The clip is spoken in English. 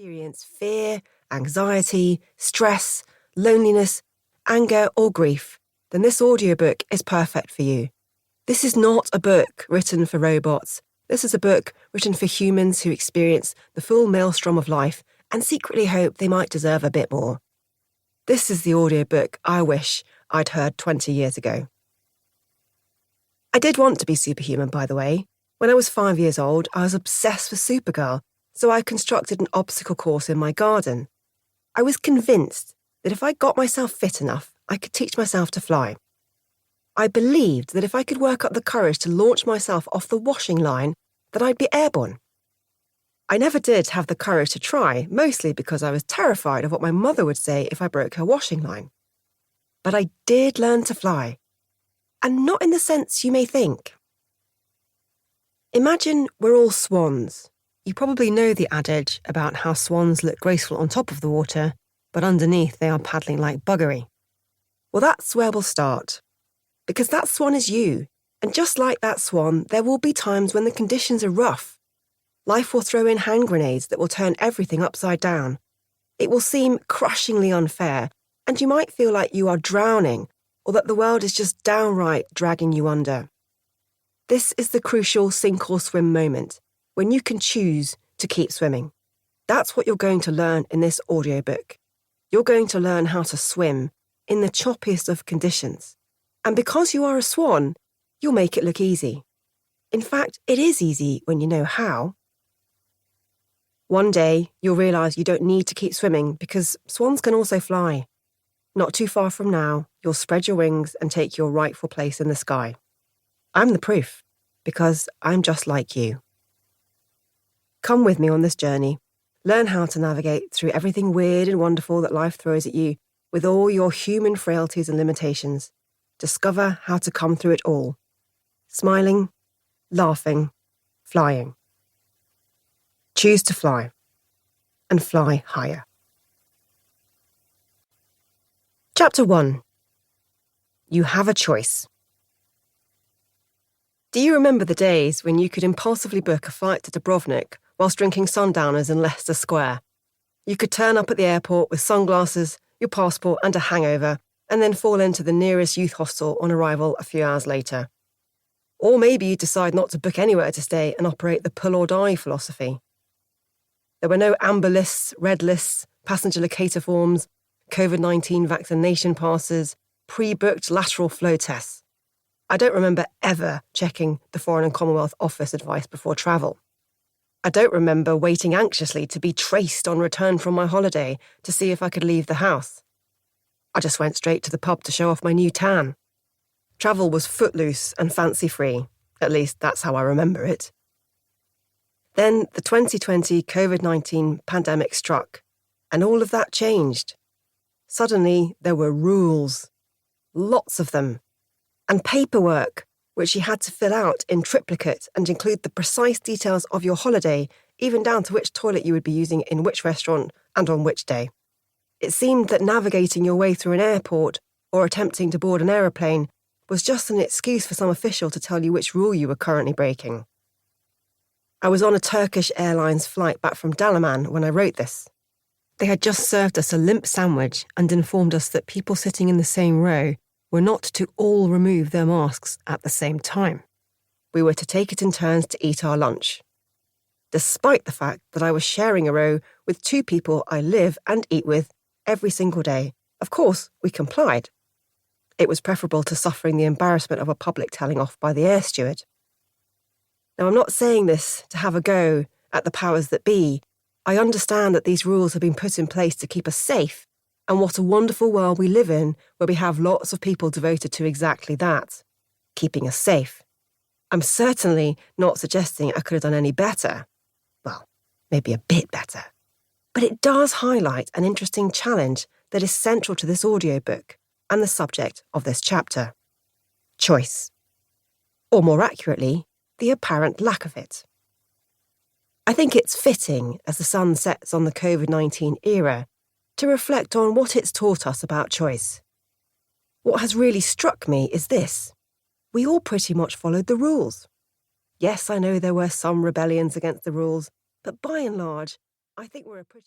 experience fear, anxiety, stress, loneliness, anger, or grief, then this audiobook is perfect for you. This is not a book written for robots. This is a book written for humans who experience the full maelstrom of life and secretly hope they might deserve a bit more. This is the audiobook I wish I'd heard 20 years ago. I did want to be superhuman, by the way. When I was 5 years old, I was obsessed with Supergirl, so I constructed an obstacle course in my garden. I was convinced that if I got myself fit enough, I could teach myself to fly. I believed that if I could work up the courage to launch myself off the washing line, that I'd be airborne. I never did have the courage to try, mostly because I was terrified of what my mother would say if I broke her washing line. But I did learn to fly, and not in the sense you may think. Imagine we're all swans. You probably know the adage about how swans look graceful on top of the water, but underneath they are paddling like buggery. Well, that's where we'll start. Because that swan is you, and just like that swan, there will be times when the conditions are rough. Life will throw in hand grenades that will turn everything upside down. It will seem crushingly unfair, and you might feel like you are drowning, or that the world is just downright dragging you under. This is the crucial sink or swim moment, when you can choose to keep swimming. That's what you're going to learn in this audiobook. You're going to learn how to swim in the choppiest of conditions. And because you are a swan, you'll make it look easy. In fact, it is easy when you know how. One day, you'll realise you don't need to keep swimming because swans can also fly. Not too far from now, you'll spread your wings and take your rightful place in the sky. I'm the proof, because I'm just like you. Come with me on this journey. Learn how to navigate through everything weird and wonderful that life throws at you, with all your human frailties and limitations. Discover how to come through it all. Smiling, laughing, flying. Choose to fly, and fly higher. Chapter 1. You have a choice. Do you remember the days when you could impulsively book a flight to Dubrovnik whilst drinking sundowners in Leicester Square? You could turn up at the airport with sunglasses, your passport and a hangover, and then fall into the nearest youth hostel on arrival a few hours later. Or maybe you decide not to book anywhere to stay and operate the pull or die philosophy. There were no amber lists, red lists, passenger locator forms, COVID-19 vaccination passes, pre-booked lateral flow tests. I don't remember ever checking the Foreign and Commonwealth Office advice before travel. I don't remember waiting anxiously to be traced on return from my holiday to see if I could leave the house. I just went straight to the pub to show off my new tan. Travel was footloose and fancy-free. At least that's how I remember it. Then the 2020 COVID-19 pandemic struck, and all of that changed. Suddenly, there were rules. Lots of them. And paperwork, which you had to fill out in triplicate and include the precise details of your holiday, even down to which toilet you would be using in which restaurant and on which day. It seemed that navigating your way through an airport or attempting to board an aeroplane was just an excuse for some official to tell you which rule you were currently breaking. I was on a Turkish Airlines flight back from Dalaman when I wrote this. They had just served us a limp sandwich and informed us that people sitting in the same row were not to all remove their masks at the same time. We were to take it in turns to eat our lunch. Despite the fact that I was sharing a row with two people I live and eat with every single day, of course, we complied. It was preferable to suffering the embarrassment of a public telling off by the air steward. Now, I'm not saying this to have a go at the powers that be. I understand that these rules have been put in place to keep us safe, and what a wonderful world we live in where we have lots of people devoted to exactly that, keeping us safe. I'm certainly not suggesting I could have done any better. Well, maybe a bit better. But it does highlight an interesting challenge that is central to this audiobook and the subject of this chapter. Choice. Or more accurately, the apparent lack of it. I think it's fitting, as the sun sets on the COVID-19 era, to reflect on what it's taught us about choice. What has really struck me is this. We all pretty much followed the rules. Yes, I know there were some rebellions against the rules, but by and large, I think we're a pretty...